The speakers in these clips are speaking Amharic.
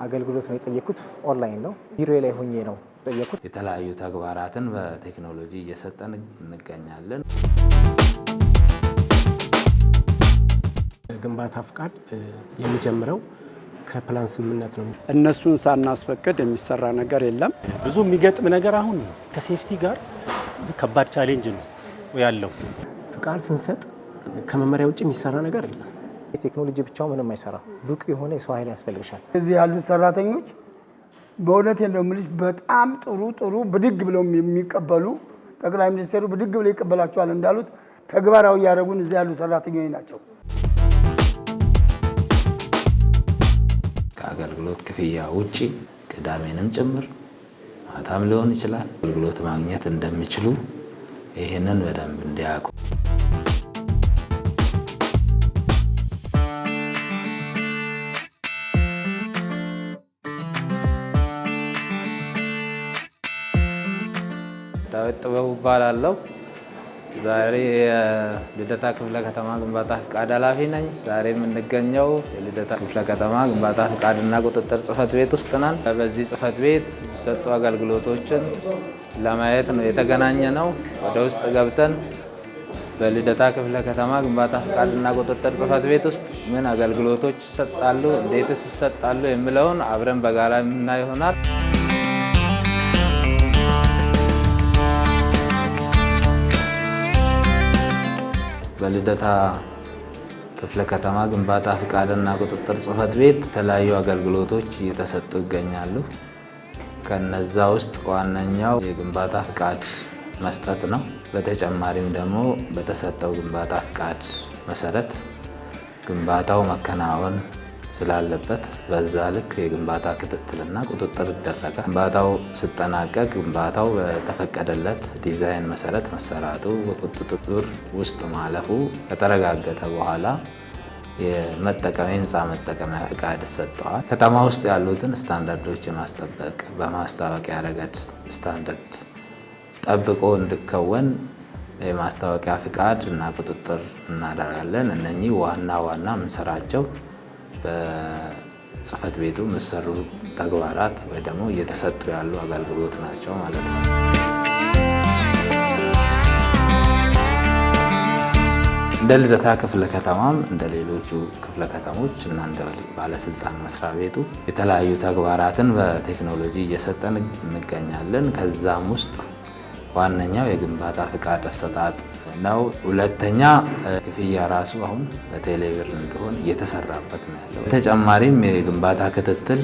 አገልግሎት ነው የጠየኩት። ኦንላይን ነው፣ ቢሮ ላይ ሆኜ ነው የጠየኩት። የተለያዩ ተግባራትን በቴክኖሎጂ እየሰጠን እንገኛለን። ግንባታ ፍቃድ የሚጀምረው ከፕላን ስምምነት ነው። እነሱን ሳናስፈቅድ የሚሰራ ነገር የለም። ብዙ የሚገጥም ነገር አሁን ከሴፍቲ ጋር ከባድ ቻሌንጅ ነው ያለው። ፍቃድ ስንሰጥ ከመመሪያ ውጭ የሚሰራ ነገር የለም። የቴክኖሎጂ ብቻው ምንም አይሰራም። ብቁ የሆነ የሰው ኃይል ያስፈልግሻል። እዚህ ያሉት ሰራተኞች በእውነት የምልሽ በጣም ጥሩ ብድግ ብለው የሚቀበሉ ጠቅላይ ሚኒስትሩ ብድግ ብለው ይቀበላቸዋል እንዳሉት ተግባራዊ ያደረጉን እዚህ ያሉ ሰራተኞች ናቸው። ከአገልግሎት ክፍያ ውጪ ቅዳሜንም ጭምር ማታም ሊሆን ይችላል አገልግሎት ማግኘት እንደሚችሉ ይህንን በደንብ እንዲያውቁ። ዳዊት ጥበቡ እባላለሁ። ዛሬ የልደታ ክፍለ ከተማ ግንባታ ፍቃድ ኃላፊ ነኝ። ዛሬ የምንገኘው የልደታ ክፍለ ከተማ ግንባታ ፍቃድና ቁጥጥር ጽሕፈት ቤት ውስጥ ነን። በዚህ ጽሕፈት ቤት የሚሰጡ አገልግሎቶችን ለማየት ነው የተገናኘ ነው። ወደ ውስጥ ገብተን በልደታ ክፍለ ከተማ ግንባታ ፍቃድና ቁጥጥር ጽሕፈት ቤት ውስጥ ምን አገልግሎቶች ይሰጣሉ፣ እንዴትስ ይሰጣሉ የሚለውን አብረን በጋራ የምናይ ይሆናል። በልደታ ክፍለ ከተማ ግንባታ ፍቃድና ቁጥጥር ጽሕፈት ቤት የተለያዩ አገልግሎቶች እየተሰጡ ይገኛሉ። ከነዛ ውስጥ ዋነኛው የግንባታ ፍቃድ መስጠት ነው። በተጨማሪም ደግሞ በተሰጠው ግንባታ ፍቃድ መሰረት ግንባታው መከናወን ስላለበት በዛ ልክ የግንባታ ክትትልና ቁጥጥር ይደረጋል። ግንባታው ሲጠናቀቅ ግንባታው በተፈቀደለት ዲዛይን መሰረት መሰራቱ በቁጥጥር ውስጥ ማለፉ ከተረጋገጠ በኋላ የህንፃ መጠቀሚያ ፍቃድ ይሰጠዋል። ከተማ ውስጥ ያሉትን ስታንዳርዶች የማስጠበቅ በማስታወቂያ ረገድ ስታንዳርድ ጠብቆ እንዲከወን የማስታወቂያ ፍቃድ እና ቁጥጥር እናደርጋለን። እነኚህ ዋና የምንሰራቸው በጽሕፈት ቤቱ የሚሰሩ ተግባራት ወይ ደግሞ እየተሰጡ ያሉ አገልግሎት ናቸው ማለት ነው። እንደ ልደታ ክፍለ ከተማም እንደ ሌሎቹ ክፍለ ከተሞች እና እንደ ባለስልጣን መስሪያ ቤቱ የተለያዩ ተግባራትን በቴክኖሎጂ እየሰጠን እንገኛለን። ከዛም ውስጥ ዋነኛው የግንባታ ፍቃድ አሰጣጥ ነው። ሁለተኛ ክፍያ ራሱ አሁን በቴሌብር እንዲሆን እየተሰራበት ነው ያለው። በተጨማሪም የግንባታ ክትትል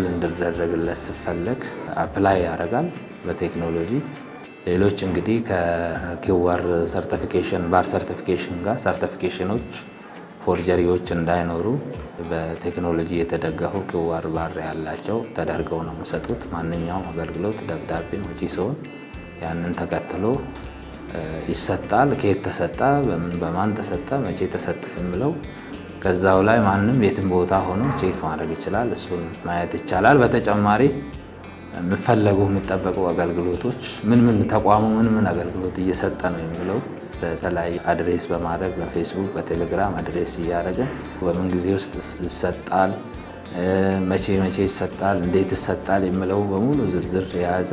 እንዲደረግለት ሲፈለግ አፕላይ ያደርጋል በቴክኖሎጂ። ሌሎች እንግዲህ ከኪዋር ሰርቲፊኬሽን ባር ሰርቲፊኬሽን ጋር ሰርቲፊኬሽኖች ፎርጀሪዎች እንዳይኖሩ በቴክኖሎጂ የተደገፉ ኪዋር ባር ያላቸው ተደርገው ነው የሚሰጡት። ማንኛውም አገልግሎት ደብዳቤ ወጪ ሲሆን ያንን ተከትሎ ይሰጣል። ከየት ተሰጠ፣ በማን ተሰጠ፣ መቼ ተሰጠ የሚለው ከዛው ላይ ማንም የትም ቦታ ሆኖ ቼክ ማድረግ ይችላል። እሱን ማየት ይቻላል። በተጨማሪ የሚጠበቁ አገልግሎቶች ምን ተቋሙ ምን አገልግሎት እየሰጠ ነው የሚለው በተለያየ አድሬስ በማድረግ በፌስቡክ በቴሌግራም አድሬስ እያደረግን በምን ጊዜ ውስጥ ይሰጣል፣ መቼ ይሰጣል፣ እንዴት ይሰጣል የሚለው በሙሉ ዝርዝር የያዘ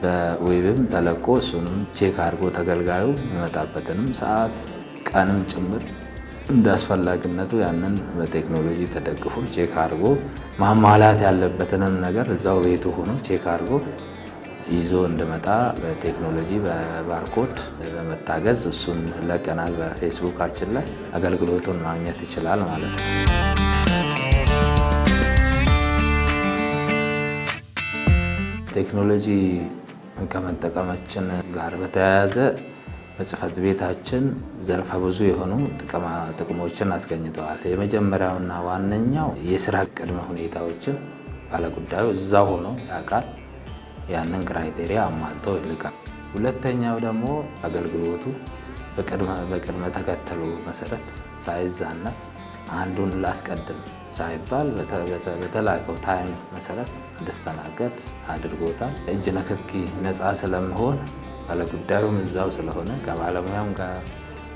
በዌብም ተለቆ እሱንም ቼክ አድርጎ ተገልጋዩ የሚመጣበትንም ሰዓት ቀንም ጭምር እንደ አስፈላጊነቱ ያንን በቴክኖሎጂ ተደግፎ ቼክ አድርጎ ማሟላት ያለበትንም ነገር እዛው ቤቱ ሆኖ ቼክ አድርጎ ይዞ እንዲመጣ በቴክኖሎጂ በባርኮድ በመታገዝ እሱን ለቀናል። በፌስቡካችን ላይ አገልግሎቱን ማግኘት ይችላል ማለት ነው። ቴክኖሎጂ ከመጠቀማችን ጋር በተያያዘ በጽሕፈት ቤታችን ዘርፈ ብዙ የሆኑ ጥቅሞችን አስገኝተዋል። የመጀመሪያውና ዋነኛው የስራ ቅድመ ሁኔታዎችን ባለጉዳዩ እዛው ሆኖ ያውቃል። ያንን ክራይቴሪያ አሟልቶ ይልካል። ሁለተኛው ደግሞ አገልግሎቱ በቅድመ ተከተሉ መሰረት ሳይዛነፍ አንዱን ላስቀድም ሳይባል በተላከው ታይም መሰረት እንዲስተናገድ አድርጎታል። እጅ ንክኪ ነፃ ስለመሆን ባለጉዳዩም እዛው ስለሆነ ከባለሙያም ጋር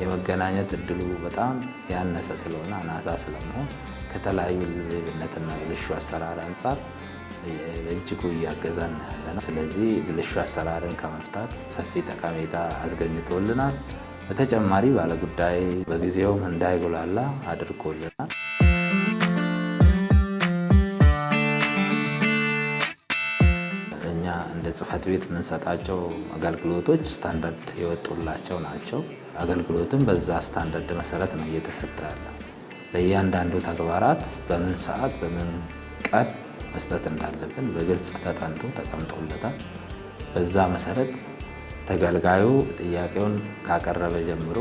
የመገናኘት እድሉ በጣም ያነሰ ስለሆነ አናሳ ስለመሆን ከተለያዩ ሌብነትና ብልሹ አሰራር አንጻር በእጅጉ እያገዛን ያለ ነው። ስለዚህ ብልሹ አሰራርን ከመፍታት ሰፊ ጠቀሜታ አስገኝቶልናል። በተጨማሪ ባለጉዳይ በጊዜውም እንዳይጎላላ አድርጎልናል። እኛ እንደ ጽሕፈት ቤት የምንሰጣቸው አገልግሎቶች ስታንዳርድ የወጡላቸው ናቸው። አገልግሎትም በዛ ስታንዳርድ መሰረት ነው እየተሰጠ ያለ። ለእያንዳንዱ ተግባራት በምን ሰዓት በምን ቀን መስጠት እንዳለብን በግልጽ ተጠንቶ ተቀምጦለታል። በዛ መሰረት ተገልጋዩ ጥያቄውን ካቀረበ ጀምሮ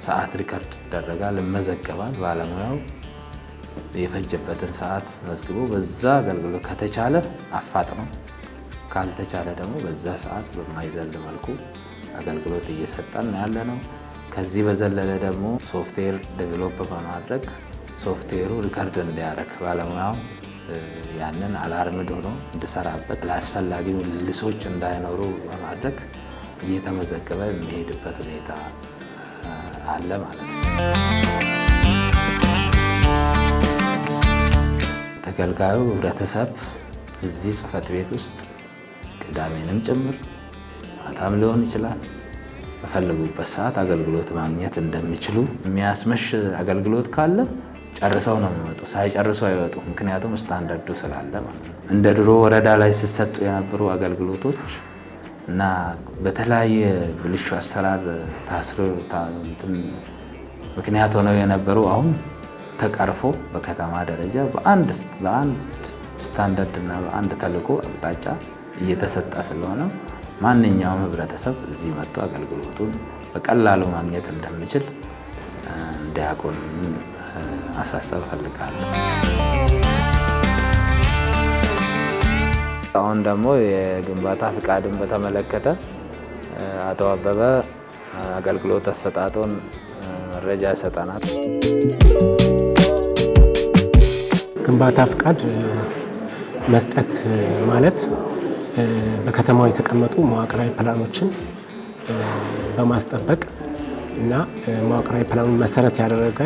ሰዓት ሪከርድ ይደረጋል፣ ይመዘገባል። ባለሙያው የፈጀበትን ሰዓት መዝግቦ በዛ አገልግሎት ከተቻለ አፋጥኖ ካልተቻለ ደግሞ በዛ ሰዓት በማይዘል መልኩ አገልግሎት እየሰጠን ያለ ነው። ከዚህ በዘለለ ደግሞ ሶፍትዌር ዴቨሎፕ በማድረግ ሶፍትዌሩ ሪከርድ እንዲያደርግ ባለሙያው ያንን አላርምድ ሆኖ እንዲሰራበት ለአስፈላጊ ምልልሶች እንዳይኖሩ በማድረግ እየተመዘገበ የሚሄድበት ሁኔታ አለ ማለት ነው። ተገልጋዩ ህብረተሰብ እዚህ ጽሕፈት ቤት ውስጥ ቅዳሜንም ጭምር ማታም ሊሆን ይችላል በፈለጉበት ሰዓት አገልግሎት ማግኘት እንደሚችሉ የሚያስመሽ አገልግሎት ካለ ጨርሰው ነው የሚወጡ፣ ሳይጨርሱ አይወጡ። ምክንያቱም ስታንዳርዱ ስላለ ማለት ነው። እንደ ድሮ ወረዳ ላይ ሲሰጡ የነበሩ አገልግሎቶች እና በተለያየ ብልሹ አሰራር ታስሮ ምክንያት ሆነው የነበሩ አሁን ተቀርፎ በከተማ ደረጃ በአንድ ስታንዳርድ እና በአንድ ተልዕኮ አቅጣጫ እየተሰጠ ስለሆነ ማንኛውም ህብረተሰብ እዚህ መጥቶ አገልግሎቱን በቀላሉ ማግኘት እንደሚችል እንዲያውቁን ማሳሰብ እፈልጋለሁ። አሁን ደግሞ የግንባታ ፍቃድን በተመለከተ አቶ አበበ አገልግሎት አሰጣጡን መረጃ ይሰጠናል። ግንባታ ፍቃድ መስጠት ማለት በከተማው የተቀመጡ መዋቅራዊ ፕላኖችን በማስጠበቅ እና መዋቅራዊ ፕላኑን መሰረት ያደረገ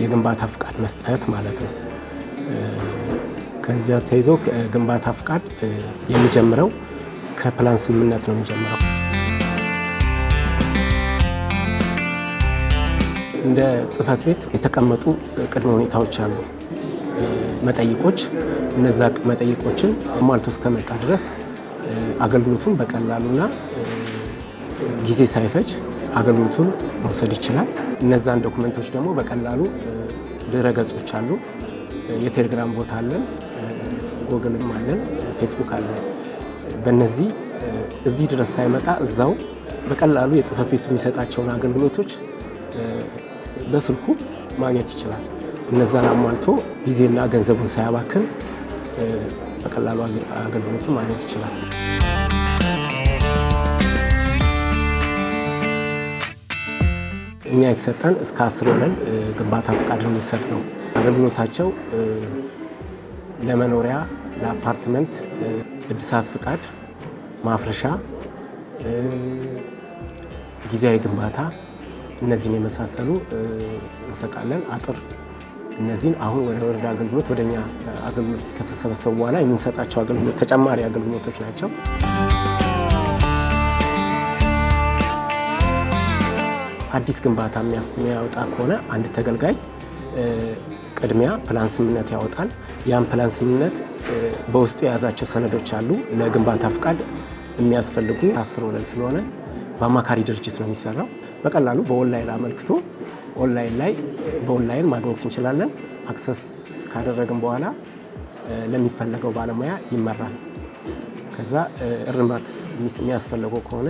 የግንባታ ፍቃድ መስጠት ማለት ነው። ከዚያ ተይዞ ግንባታ ፍቃድ የሚጀምረው ከፕላን ስምምነት ነው የሚጀምረው። እንደ ጽሕፈት ቤት የተቀመጡ ቅድመ ሁኔታዎች አሉ፣ መጠይቆች። እነዛ መጠይቆችን አሟልቶ እስከመጣ ድረስ አገልግሎቱን በቀላሉና ጊዜ ሳይፈጅ አገልግሎቱን መውሰድ ይችላል። እነዛን ዶኩመንቶች ደግሞ በቀላሉ ድረ ገጾች አሉ። የቴሌግራም ቦታ አለን፣ ጎግልም አለን፣ ፌስቡክ አለን። በእነዚህ እዚህ ድረስ ሳይመጣ እዛው በቀላሉ የጽሕፈት ቤቱ የሚሰጣቸውን አገልግሎቶች በስልኩ ማግኘት ይችላል። እነዛን አሟልቶ ጊዜና ገንዘቡን ሳያባክን በቀላሉ አገልግሎቱን ማግኘት ይችላል። እኛ የተሰጠን እስከ 10 ወለል ግንባታ ፍቃድ እንዲሰጥ ነው። አገልግሎታቸው ለመኖሪያ፣ ለአፓርትመንት እድሳት ፍቃድ፣ ማፍረሻ፣ ጊዜያዊ ግንባታ እነዚህን የመሳሰሉ እንሰጣለን። አጥር፣ እነዚህን አሁን ወደ ወረዳ አገልግሎት ወደኛ አገልግሎት ከተሰበሰቡ በኋላ የምንሰጣቸው አገልግሎት ተጨማሪ አገልግሎቶች ናቸው። አዲስ ግንባታ የሚያወጣ ከሆነ አንድ ተገልጋይ ቅድሚያ ፕላን ስምምነት ያወጣል። ያን ፕላን ስምምነት በውስጡ የያዛቸው ሰነዶች አሉ። ለግንባታ ፍቃድ የሚያስፈልጉ 10 ወለል ስለሆነ በአማካሪ ድርጅት ነው የሚሰራው። በቀላሉ በኦንላይን አመልክቶ በኦንላይን ማግኘት እንችላለን። አክሰስ ካደረግን በኋላ ለሚፈለገው ባለሙያ ይመራል። ከዛ እርማት የሚያስፈልገው ከሆነ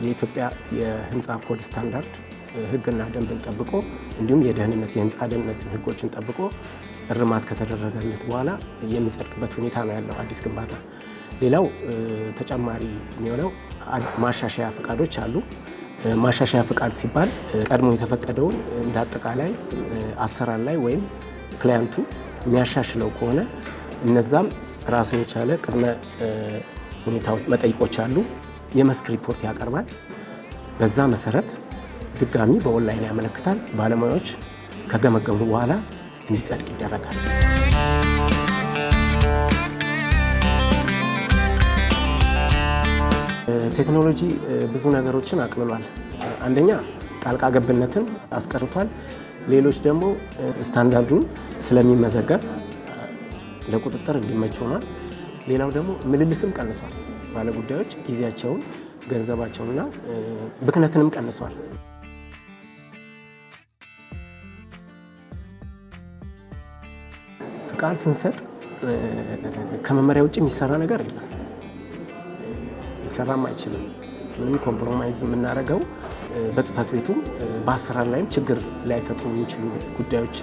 የኢትዮጵያ የህንፃ ኮድ ስታንዳርድ ህግና ደንብን ጠብቆ እንዲሁም የህንፃ ደህንነት ህጎችን ጠብቆ እርማት ከተደረገለት በኋላ የሚጸድቅበት ሁኔታ ነው ያለው አዲስ ግንባታ። ሌላው ተጨማሪ የሚሆነው ማሻሻያ ፍቃዶች አሉ። ማሻሻያ ፍቃድ ሲባል ቀድሞ የተፈቀደውን እንደ አጠቃላይ አሰራር ላይ ወይም ክላያንቱ የሚያሻሽለው ከሆነ እነዛም ራሱን የቻለ ቅድመ ሁኔታዎች መጠይቆች አሉ። የመስክ ሪፖርት ያቀርባል። በዛ መሰረት ድጋሚ በኦንላይን ያመለክታል። ባለሙያዎች ከገመገሙ በኋላ እንዲጸድቅ ይደረጋል። ቴክኖሎጂ ብዙ ነገሮችን አቅልሏል። አንደኛ ጣልቃ ገብነትን አስቀርቷል። ሌሎች ደግሞ ስታንዳርዱን ስለሚመዘገብ ለቁጥጥር እንዲመች ሆኗል። ሌላው ደግሞ ምልልስም ቀንሷል። ባለጉዳዮች ጊዜያቸውን፣ ገንዘባቸውንና ብክነትንም ቀንሷል። ፍቃድ ስንሰጥ ከመመሪያ ውጭ የሚሰራ ነገር የለም፣ ሊሰራም አይችልም። ምንም ኮምፕሮማይዝ የምናደርገው በጽህፈት ቤቱም በአሰራር ላይም ችግር ላይፈጥሩ የሚችሉ ጉዳዮች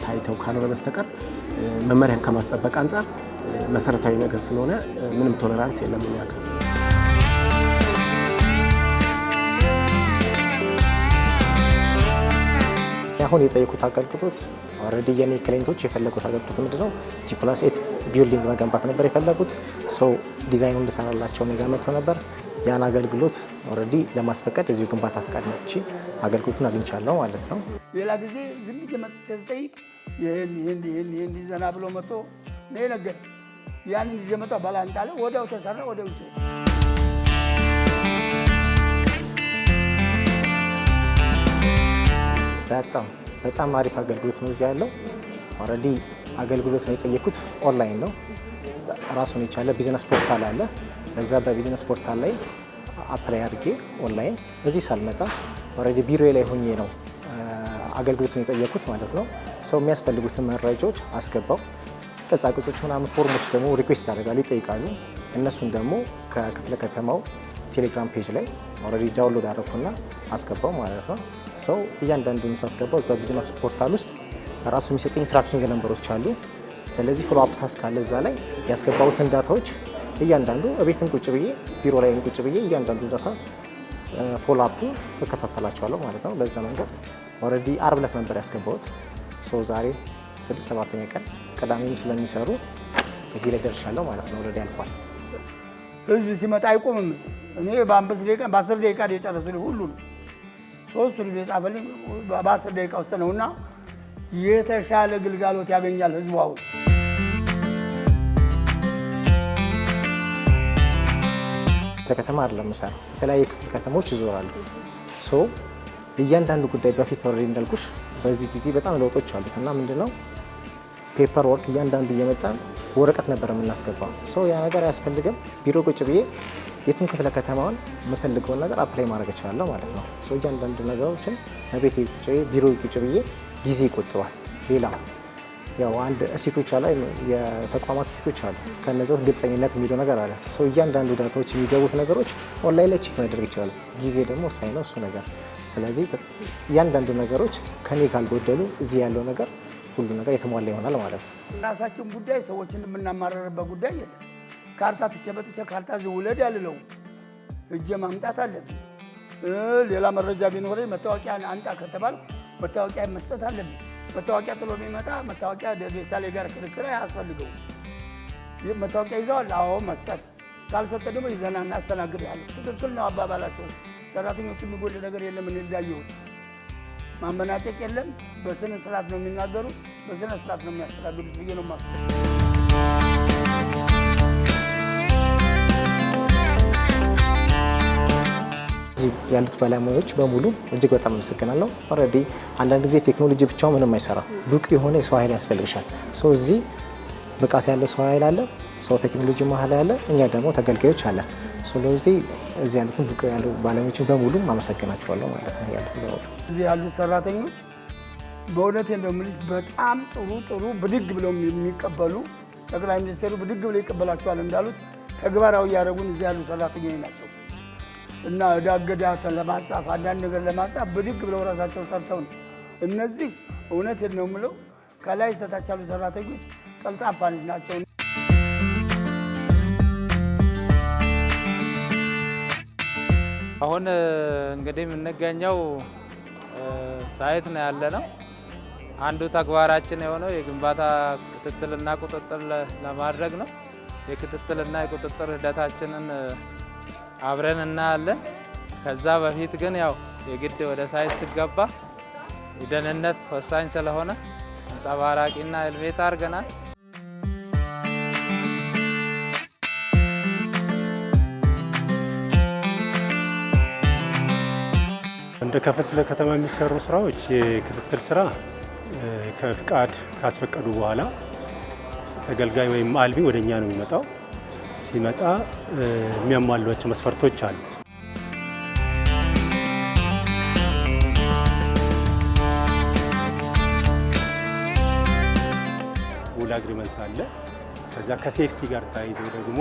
ታይተው ካልሆነ በስተቀር መመሪያን ከማስጠበቅ አንጻር መሰረታዊ ነገር ስለሆነ ምንም ቶለራንስ የለም። ያከ አሁን የጠየቁት አገልግሎት ኦልሬዲ የኔ ክላይንቶች የፈለጉት አገልግሎት ምንድነው? G+8 ቢልዲንግ መገንባት ነበር የፈለጉት። ሰው ዲዛይኑ እንድሰራላቸው ነው ጋር ነበር። ያን አገልግሎት ኦልሬዲ ለማስፈቀድ እዚሁ ግንባታ ፈቃድ መጥቼ አገልግሎቱን አግኝቻለሁ ማለት ነው። ሌላ ጊዜ ዝም ብዬ መጥቼ ስጠይቅ ይሄን ይዘና ብሎ መጥቶ ነው ነገር ያንን ይዤ መጣሁ ባላንጣለ ወዲያው ተሰራ ወዲያው በጣም አሪፍ አገልግሎት ነው እዚህ ያለው። ኦልሬዲ አገልግሎት ነው የጠየኩት። ኦንላይን ነው፣ ራሱን የቻለ ቢዝነስ ፖርታል አለ። በዛ በቢዝነስ ፖርታል ላይ አፕላይ አድርጌ ኦንላይን እዚህ ሳልመጣ ኦልሬዲ ቢሮ ላይ ሆኜ ነው አገልግሎቱን የጠየኩት ማለት ነው። ሰው የሚያስፈልጉትን መረጃዎች አስገባው። ቅጻቅጾች ምናምን ፎርሞች ደግሞ ሪኩዌስት ያደርጋሉ፣ ይጠይቃሉ። እነሱን ደግሞ ከክፍለ ከተማው ቴሌግራም ፔጅ ላይ ኦልሬዲ ዳውንሎድ አደረኩና አስገባው ማለት ነው። ሰው እያንዳንዱን ሳስገባው እዛ ቢዝነስ ፖርታል ውስጥ ራሱ የሚሰጠኝ ትራኪንግ ነምበሮች አሉ። ስለዚህ ፎሎ አፕ ታስክ አለ እዛ ላይ ያስገባሁትን ዳታዎች እያንዳንዱ እቤትም ቁጭ ብዬ ቢሮ ላይም ቁጭ ብዬ እያንዳንዱ ዳታ ፎሎ አፕ እከታተላቸዋለሁ ማለት ነው። በዛ መንገድ ኦልሬዲ ዓርብ ዕለት ነበር ያስገባሁት። ሰው ዛሬ 6-7ኛ ቀን ቅዳሜም ስለሚሰሩ እዚህ ላይ ደርሻለሁ ማለት ነው። ኦልሬዲ አልቋል። ህዝብ ሲመጣ አይቆምም። እኔ በ5 ደቂቃ በ10 ደቂቃ የጨረሱልኝ ሁሉ ነው። ሶስቱን የጻፈልኝ በ10 ደቂቃ ውስጥ ነውና የተሻለ ግልጋሎት ያገኛል ህዝቡ። አሁን ከተማ አይደለም የምሰራው፣ የተለያየ ክፍለ ከተሞች ይዞራሉ። ሶ እያንዳንዱ ጉዳይ በፊት ኦልሬዲ እንዳልኩሽ በዚህ ጊዜ በጣም ለውጦች አሉት እና ምንድነው ፔፐር ወርክ እያንዳንዱ እየመጣን ወረቀት ነበር የምናስገባው። ሶ ያ ነገር አያስፈልግም። ቢሮ ቁጭ ብዬ የትም ክፍለ ከተማውን የምፈልገውን ነገር አፕላይ ማድረግ እችላለሁ ማለት ነው። ሶ እያንዳንዱ ነገሮችን በቤቴ ቁጭ ብዬ ቢሮ ቁጭ ብዬ ጊዜ ይቆጥባል። ሌላ ያው አንድ እሴቶች አሉ፣ የተቋማት እሴቶች አሉ። ከነዛው ግልጸኝነት የሚለው ነገር አለ። ሰው እያንዳንዱ ዳታዎች የሚገቡት ነገሮች ኦንላይን ላይ ቼክ ማድረግ ይችላሉ። ጊዜ ደግሞ ወሳኝ ነው እሱ ነገር። ስለዚህ እያንዳንዱ ነገሮች ከኔ ካልጎደሉ እዚህ ያለው ነገር ሁሉ ነገር የተሟላ ይሆናል ማለት ነው። ራሳችን ጉዳይ ሰዎችን የምናማረርበት ጉዳይ የለም። ካርታ ትቸበጥቸ ካርታ ዝውለድ ያልለው እጀ ማምጣት አለብን። ሌላ መረጃ ቢኖረኝ መታወቂያ አንጣ ከተባል መታወቂያ መስጠት አለብን። መታወቂያ ጥሎ የሚመጣ መታወቂያ ደሳሌ ጋር ክርክር አያስፈልገው። መታወቂያ ይዘዋል፣ አዎ መስጠት። ካልሰጠ ደግሞ ይዘና እናስተናግዳለን። ትክክል ነው አባባላቸው። ሰራተኞቹ የሚጎል ነገር የለም። እኔ እንዳየሁት ማመናጨቅ የለም። በስነ ስርዓት ነው የሚናገሩት፣ በስነ ስርዓት ነው የሚያስተናግዱት ብዬ ነው የማስበው። እዚህ ያሉት ባለሙያዎች በሙሉ እጅግ በጣም አመሰግናለሁ። ኦልሬዲ አንዳንድ ጊዜ ቴክኖሎጂ ብቻው ምንም አይሰራም። ብቁ የሆነ የሰው ኃይል ያስፈልግሻል። ሰው እዚህ ብቃት ያለው ሰው ኃይል አለ፣ ሰው ቴክኖሎጂ መሀል ያለ፣ እኛ ደግሞ ተገልጋዮች አለ። ስለዚህ እዚህ ያሉትን ብቁ ያሉ ባለሙያዎችን በሙሉ አመሰግናቸዋለሁ ማለት ነው። ያሉት በሙሉ እዚህ ያሉት ሰራተኞች በእውነት እንደምልሽ በጣም ጥሩ ብድግ ብለው የሚቀበሉ ጠቅላይ ሚኒስትሩ ብድግ ብለው ይቀበላቸዋል እንዳሉት ተግባራዊ ያደረጉን እዚህ ያሉ ሰራተኞች ናቸው። እና ዳገዳ ለማጻፍ አንዳንድ ነገር ለማጻፍ ብድግ ብለው ራሳቸው ሰርተው ነው። እነዚህ እውነት ነው የምለው ከላይ እስከታች ያሉ ሰራተኞች ቀልጣፋ ናቸው። አሁን እንግዲህ የምንገኘው ሳይት ነው ያለነው። አንዱ ተግባራችን የሆነው የግንባታ ክትትልና ቁጥጥር ለማድረግ ነው። የክትትልና የቁጥጥር ሂደታችንን አብረን እናያለን። ከዛ በፊት ግን ያው የግድ ወደ ሳይት ሲገባ የደህንነት ወሳኝ ስለሆነ አንጸባራቂና ኤሌቬት አድርገናል። እንደ ክፍለ ከተማ የሚሰሩ ስራዎች የክትትል ስራ ከፍቃድ ካስፈቀዱ በኋላ ተገልጋይ ወይም አልሚ ወደኛ ነው የሚመጣው። ሲመጣ የሚያሟሏቸው መስፈርቶች አሉ። ውል አግሪመንት አለ። ከዛ ከሴፍቲ ጋር ተያይዘው ደግሞ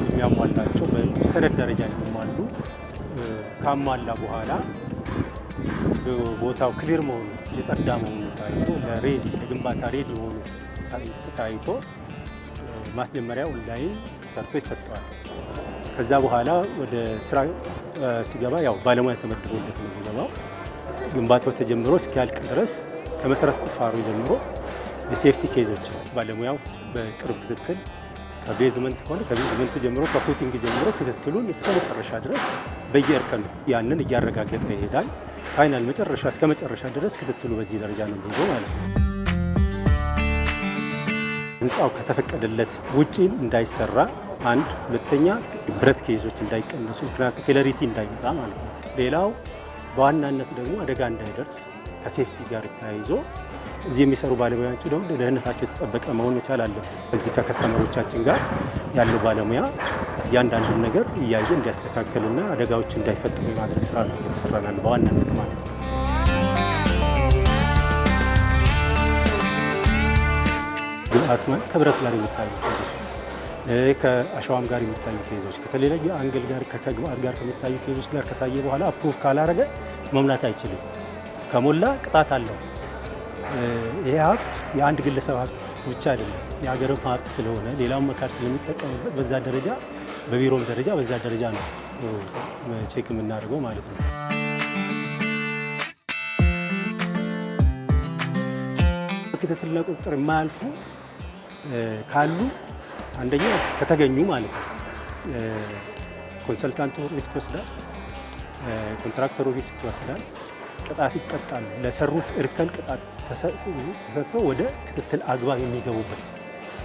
የሚያሟላቸው በሰነድ ደረጃ የሚሟሉ ካሟላ በኋላ ቦታው ክሊር መሆኑ የጸዳ መሆኑ ታይቶ ለግንባታ ሬዲ መሆኑ ታይቶ ማስጀመሪያ ኦንላይን ሰርቶ ይሰጠዋል። ከዛ በኋላ ወደ ስራ ሲገባ ያው ባለሙያ ተመድቦለት ነው የሚገባው። ግንባታው ተጀምሮ እስኪያልቅ ድረስ ከመሰረት ቁፋሮ ጀምሮ የሴፍቲ ኬዞች ባለሙያው በቅርብ ክትትል ከቤዝመንት ከሆነ ከቤዝመንቱ ጀምሮ ከፉቲንግ ጀምሮ ክትትሉን እስከ መጨረሻ ድረስ በየእርከኑ ያንን እያረጋገጠ ይሄዳል። ፋይናል መጨረሻ እስከ መጨረሻ ድረስ ክትትሉ በዚህ ደረጃ ነው የሚሄደው ማለት ነው። ህንፃው ከተፈቀደለት ውጪ እንዳይሰራ አንድ፣ ሁለተኛ ብረት ኬዞች እንዳይቀነሱ ምክንያቱም ፌለሪቲ እንዳይመጣ ማለት ነው። ሌላው በዋናነት ደግሞ አደጋ እንዳይደርስ ከሴፍቲ ጋር ተያይዞ እዚህ የሚሰሩ ባለሙያዎች ደግሞ ደህንነታቸው የተጠበቀ መሆን መቻል አለበት። እዚህ ከከስተመሮቻችን ጋር ያለው ባለሙያ እያንዳንዱን ነገር እያየ እንዲያስተካክልና አደጋዎች እንዳይፈጠሩ የማድረግ ስራ ነው የተሰራናል በዋናነት ማለት ነው። ግብአት ማለት ከብረት ጋር የሚታዩ ኬዞች፣ ከአሸዋም ጋር የሚታዩ ኬዞች፣ ከተለያየ አንግል ጋር ከግብአት ጋር ከሚታዩ ኬዞች ጋር ከታየ በኋላ አፕሩቭ ካላረገ መሙላት አይችልም። ከሞላ ቅጣት አለው። ይሄ ሀብት የአንድ ግለሰብ ሀብት ብቻ አይደለም፣ የሀገርም ሀብት ስለሆነ ሌላውን መካድ ስለሚጠቀምበት በዛ ደረጃ በቢሮም ደረጃ በዛ ደረጃ ነው ቼክ የምናደርገው ማለት ነው። ክትትልና ቁጥጥር የማያልፉ ካሉ አንደኛ ከተገኙ ማለት ነው ኮንሰልታንቱ ሪስክ ወስዳል፣ ኮንትራክተሩ ሪስክ ወስዳል፣ ቅጣት ይቀጣሉ። ለሰሩት እርከን ቅጣት ተሰጥቶ ወደ ክትትል አግባብ የሚገቡበት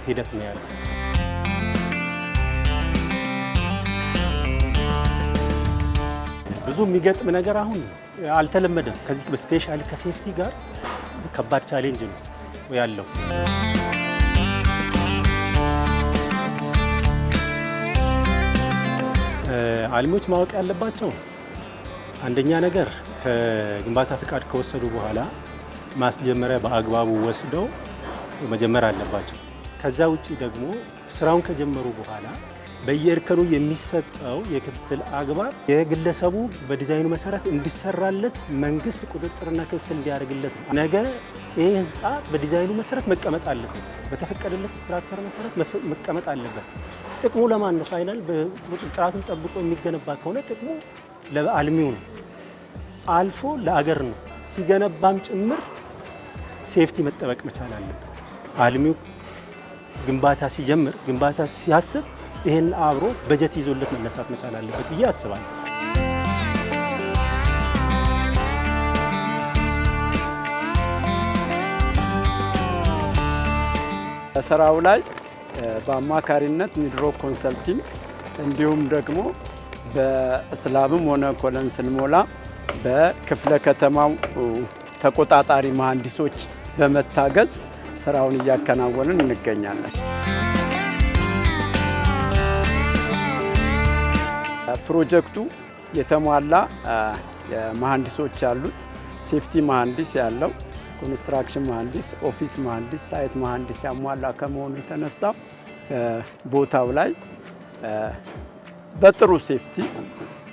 ሂደት ነው ያለው። ብዙ የሚገጥም ነገር አሁን አልተለመደም። ከዚህ በስፔሻሊ ከሴፍቲ ጋር ከባድ ቻሌንጅ ነው ያለው። አልሚዎች ማወቅ ያለባቸው አንደኛ ነገር ከግንባታ ፍቃድ ከወሰዱ በኋላ ማስጀመሪያ በአግባቡ ወስደው መጀመር አለባቸው። ከዛ ውጪ ደግሞ ስራውን ከጀመሩ በኋላ በየእርከኑ የሚሰጠው የክትትል አግባብ የግለሰቡ በዲዛይኑ መሰረት እንዲሰራለት መንግስት ቁጥጥርና ክትትል እንዲያደርግለት ነው። ነገ ይህ ህንፃ በዲዛይኑ መሰረት መቀመጥ አለበት፣ በተፈቀደለት ስትራክቸር መሰረት መቀመጥ አለበት። ጥቅሙ ለማን ነው? ፋይናል ጥራቱን ጠብቆ የሚገነባ ከሆነ ጥቅሙ ለአልሚው ነው፣ አልፎ ለአገር ነው። ሲገነባም ጭምር ሴፍቲ መጠበቅ መቻል አለበት። አልሚው ግንባታ ሲጀምር፣ ግንባታ ሲያስብ ይሄን አብሮ በጀት ይዞለት መነሳት መቻል አለበት ብዬ አስባለሁ። ስራው ላይ በአማካሪነት ሚድሮክ ኮንሰልቲንግ እንዲሁም ደግሞ በስላብም ሆነ ኮለን ስንሞላ በክፍለ ከተማው ተቆጣጣሪ መሐንዲሶች በመታገዝ ስራውን እያከናወንን እንገኛለን። ፕሮጀክቱ የተሟላ መሐንዲሶች ያሉት ሴፍቲ መሐንዲስ ያለው፣ ኮንስትራክሽን መሐንዲስ፣ ኦፊስ መሐንዲስ፣ ሳይት መሐንዲስ ያሟላ ከመሆኑ የተነሳ ቦታው ላይ በጥሩ ሴፍቲ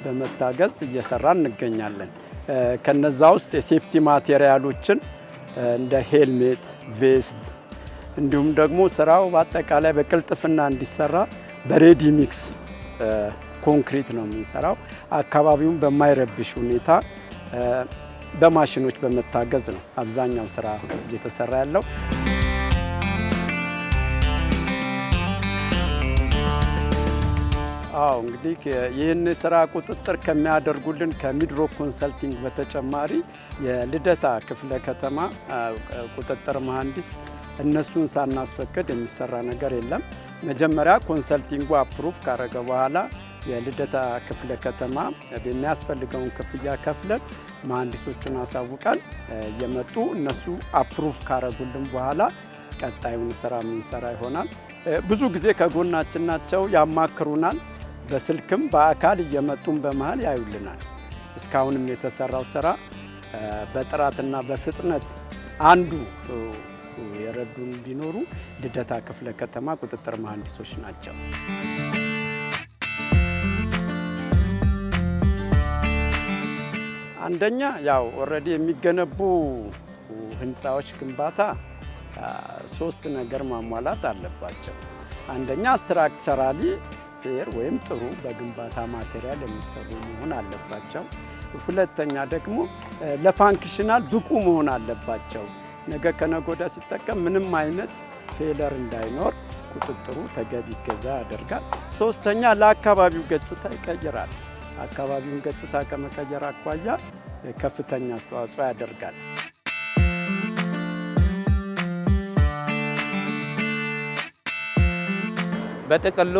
በመታገዝ እየሰራን እንገኛለን። ከነዛ ውስጥ የሴፍቲ ማቴሪያሎችን እንደ ሄልሜት፣ ቬስት እንዲሁም ደግሞ ስራው በአጠቃላይ በቅልጥፍና እንዲሰራ በሬዲ ሚክስ ኮንክሪት ነው የምንሰራው። አካባቢውን በማይረብሽ ሁኔታ በማሽኖች በመታገዝ ነው አብዛኛው ስራ እየተሰራ ያለው። አዎ እንግዲህ ይህን ስራ ቁጥጥር ከሚያደርጉልን ከሚድሮክ ኮንሰልቲንግ በተጨማሪ የልደታ ክፍለ ከተማ ቁጥጥር መሐንዲስ እነሱን ሳናስፈቅድ የሚሰራ ነገር የለም። መጀመሪያ ኮንሰልቲንጉ አፕሩቭ ካረገ በኋላ የልደታ ክፍለ ከተማ የሚያስፈልገውን ክፍያ ከፍለን መሐንዲሶቹን አሳውቀን እየመጡ እነሱ አፕሩቭ ካረጉልን በኋላ ቀጣዩን ስራ የምንሰራ ይሆናል። ብዙ ጊዜ ከጎናችን ናቸው፣ ያማክሩናል። በስልክም በአካል እየመጡን በመሃል ያዩልናል። እስካሁንም የተሰራው ስራ በጥራትና በፍጥነት አንዱ የረዱን ቢኖሩ ልደታ ክፍለ ከተማ ቁጥጥር መሐንዲሶች ናቸው። አንደኛ ያው ኦልሬዲ የሚገነቡ ህንፃዎች ግንባታ 3 ነገር ማሟላት አለባቸው። አንደኛ ስትራክቸራሊ ፌር ወይም ጥሩ በግንባታ ማቴሪያል የሚሰሩ መሆን አለባቸው። ሁለተኛ ደግሞ ለፋንክሽናል ብቁ መሆን አለባቸው። ነገ ከነገ ወዲያ ሲጠቀም ምንም አይነት ፌለር እንዳይኖር ቁጥጥሩ ተገቢ እገዛ ያደርጋል። ሶስተኛ ለአካባቢው ገጽታ ይቀይራል። አካባቢውን ገጽታ ከመቀየር አኳያ ከፍተኛ አስተዋጽኦ ያደርጋል። በጥቅሉ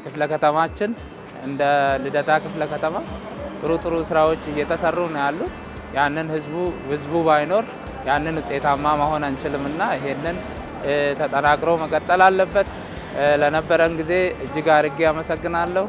ክፍለ ከተማችን እንደ ልደታ ክፍለ ከተማ ጥሩ ስራዎች እየተሰሩ ነው ያሉት። ያንን ህዝቡ ባይኖር ያንን ውጤታማ መሆን አንችልምና ይሄንን ተጠናክሮ መቀጠል አለበት። ለነበረን ጊዜ እጅግ አድርጌ አመሰግናለሁ።